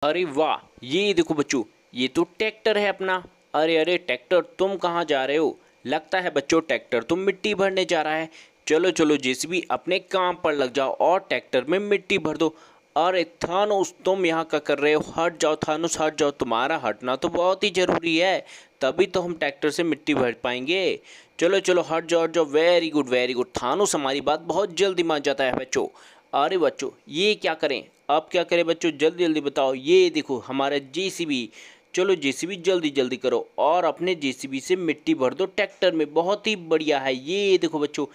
अरे वाह, ये देखो बच्चों, ये तो ट्रैक्टर है अपना। अरे अरे ट्रैक्टर, तुम कहाँ जा रहे हो? लगता है बच्चों ट्रैक्टर तुम मिट्टी भरने जा रहा है। चलो चलो जेसीबी अपने काम पर लग जाओ और ट्रैक्टर में मिट्टी भर दो। अरे थानोस, तुम यहाँ क्या कर रहे हो? हट जाओ थानोस, हट जाओ, तुम्हारा हटना तो बहुत ही जरूरी है। तभी तो हम ट्रैक्टर से मिट्टी भर पाएंगे। चलो चलो हट जाओ हट जाओ, very good very good. Thanos हमारी बात बहुत जल्दी मान जाता है बच्चों। अरे बच्चों ये क्या करें? अब क्या करें बच्चों, जल्दी जल्दी बताओ। ये देखो हमारा जेसीबी। चलो जेसीबी जल्दी जल्दी करो और अपने जेसीबी से मिट्टी भर दो ट्रैक्टर में। बहुत ही बढ़िया है। ये देखो बच्चों,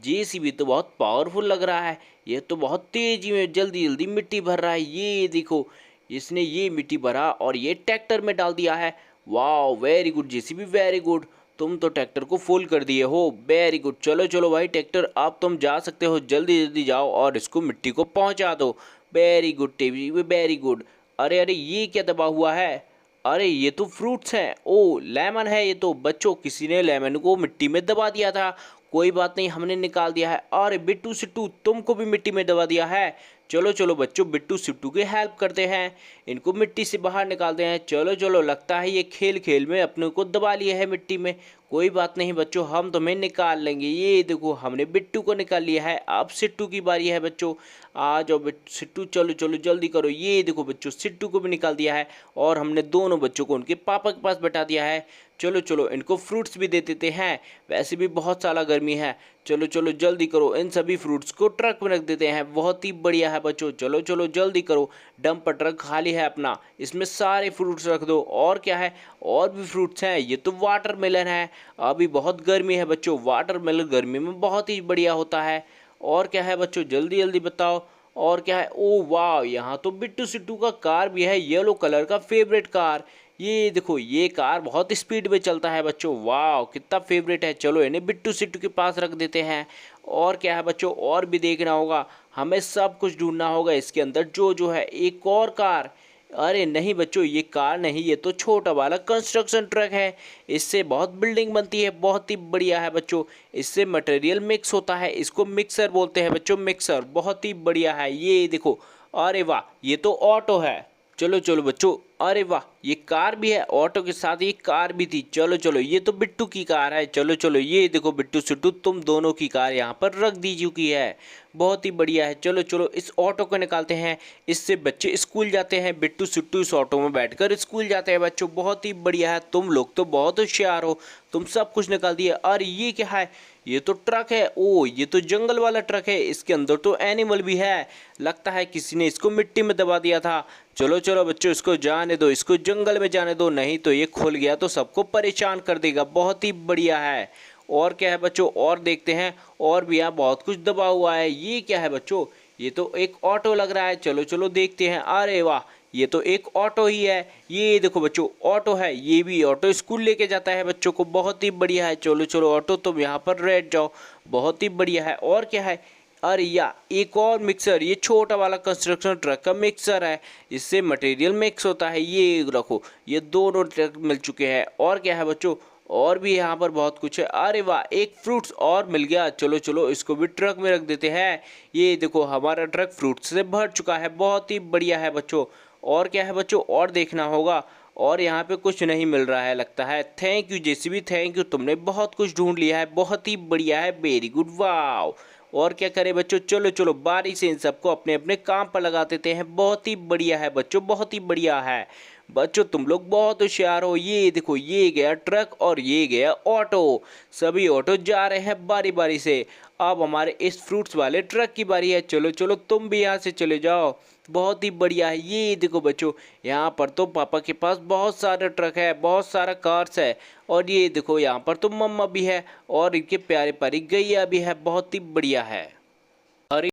जेसीबी तो बहुत पावरफुल लग रहा है। ये तो बहुत तेजी में जल्दी जल्दी मिट्टी भर रहा है। ये देखो, इसने ये मिट्टी भरा और ये ट्रैक्टर में डाल दिया है। वाह very good JCB, very good. तुम तो ट्रैक्टर को फुल कर दिए हो, वेरी गुड। चलो चलो भाई ट्रैक्टर, अब तुम जा सकते हो, जल्दी जल्दी जाओ और इसको मिट्टी को पहुंचा दो। Very good TV, very good. अरे अरे ये क्या दबा हुआ है? अरे ये तो फ्रूट्स हैं। ओ लेमन है ये तो। बच्चों किसी ने लेमन को मिट्टी में दबा दिया था। कोई बात नहीं, हमने निकाल दिया है। अरे बिट्टू सिट्टू, तुमको भी मिट्टी में दबा दिया है। चलो चलो बच्चों, बिट्टू सिट्टू की हेल्प करते हैं, इनको मिट्टी से बाहर निकालते हैं। चलो चलो, लगता है ये खेल खेल में अपने को दबा लिया है मिट्टी में। कोई बात नहीं बच्चों, हम तुम्हें निकाल लेंगे। ये देखो हमने बिट्टू को निकाल लिया है। अब सिट्टू की बारी है बच्चों। आ जाओ सिट्टू, चलो चलो जल्दी करो। ये देखो बच्चों, सिट्टू को भी निकाल दिया है और हमने दोनों बच्चों को उनके पापा के पास बैठा दिया है। चलो चलो इनको फ्रूट्स भी दे देते हैं, वैसे भी बहुत सारा गर्मी है। चलो चलो जल्दी करो, इन सभी फ्रूट्स को ट्रक में रख देते हैं। बहुत ही बढ़िया है बच्चों, चलो चलो जल्दी करो। डंप ट्रक खाली है अपना, इसमें सारे फ्रूट्स रख दो। और क्या है? और भी फ्रूट्स हैं। ये तो वाटरमेलन है। अभी बहुत गर्मी है बच्चों, वाटरमेलन गर्मी में बहुत ही बढ़िया होता है। और क्या है बच्चों, जल्दी जल्दी बताओ। और क्या है? ओ वाह, यहाँ तो बिट्टू सिट्टू का कार भी है, येलो कलर का फेवरेट कार। ये देखो, ये कार बहुत स्पीड में चलता है बच्चों। वाह कितना फेवरेट है। चलो इन्हें बिट्टू सिट्टू के पास रख देते हैं। और क्या है बच्चों, और भी देखना होगा, हमें सब कुछ ढूंढना होगा इसके अंदर। जो जो है एक और कार। अरे नहीं बच्चों, ये कार नहीं, ये तो छोटा वाला कंस्ट्रक्शन ट्रक है। इससे बहुत बिल्डिंग बनती है, बहुत ही बढ़िया है बच्चों। इससे मटेरियल मिक्स होता है, इसको मिक्सर बोलते हैं बच्चों, मिक्सर। बहुत ही बढ़िया है। ये देखो, अरे वाह, ये तो ऑटो है। चलो चलो बच्चों, अरे वाह, ये कार भी है, ऑटो के साथ ये कार भी थी। चलो चलो, ये तो बिट्टू की कार है। चलो चलो, ये देखो बिट्टू सिट्टू, तुम दोनों की कार यहाँ पर रख दी चुकी है। बहुत ही बढ़िया है। चलो चलो इस ऑटो को निकालते हैं, इससे बच्चे स्कूल जाते हैं। बिट्टू सिट्टू इस ऑटो में बैठकर स्कूल जाते हैं बच्चों। बहुत ही बढ़िया है, तुम लोग तो बहुत होशियार हो, तुम सब कुछ निकाल दिए। अरे ये क्या है? ये तो ट्रक है। ओ ये तो जंगल वाला ट्रक है, इसके अंदर तो एनिमल भी है। लगता है किसी ने इसको मिट्टी में दबा दिया था। चलो चलो बच्चों, इसको जाने दो, इसको जंगल में जाने दो, नहीं तो ये खुल गया तो सबको परेशान कर देगा। बहुत ही बढ़िया है। और क्या है बच्चों, और देखते हैं। और भी यहाँ बहुत कुछ दबा हुआ है। ये क्या है बच्चों? ये तो एक ऑटो लग रहा है। चलो चलो देखते हैं। अरे वाह, ये तो एक ऑटो ही है। ये देखो बच्चों, ऑटो है। ये भी ऑटो स्कूल लेके जाता है बच्चों को। बहुत ही बढ़िया है। चलो चलो ऑटो, तुम यहाँ पर बैठ जाओ। बहुत ही बढ़िया है। और क्या है? अरे या एक और मिक्सर, ये छोटा वाला कंस्ट्रक्शन ट्रक का मिक्सर है, इससे मटेरियल मिक्स होता है। ये रखो, ये दोनों ट्रक मिल चुके हैं। और क्या है बच्चों? और भी यहाँ पर बहुत कुछ है। अरे वाह, एक फ्रूट्स और मिल गया। चलो चलो इसको भी ट्रक में रख देते हैं। ये देखो हमारा ट्रक फ्रूट्स से भर चुका है। बहुत ही बढ़िया है बच्चों। और क्या है बच्चों, और देखना होगा। और यहाँ पे कुछ नहीं मिल रहा है लगता है। Thank you JCB, thank you, तुमने बहुत कुछ ढूंढ लिया है। बहुत ही बढ़िया है, वेरी गुड, वाओ। और क्या करें बच्चों, चलो चलो बारी से इन सबको अपने अपने काम पर लगा देते हैं। बहुत ही बढ़िया है बच्चों, बहुत ही बढ़िया है बच्चों, तुम लोग बहुत होशियार हो। ये देखो, ये गया ट्रक और ये गया ऑटो। सभी ऑटो जा रहे हैं बारी बारी से। अब हमारे इस फ्रूट्स वाले ट्रक की बारी है। चलो चलो तुम भी यहाँ से चले जाओ। बहुत ही बढ़िया है। ये देखो बच्चों, यहाँ पर तो पापा के पास बहुत सारे ट्रक है, बहुत सारा कार्स है। और ये देखो यहाँ पर तो मम्मा भी है और इनके प्यारे प्यारी गैया भी है। बहुत ही बढ़िया है।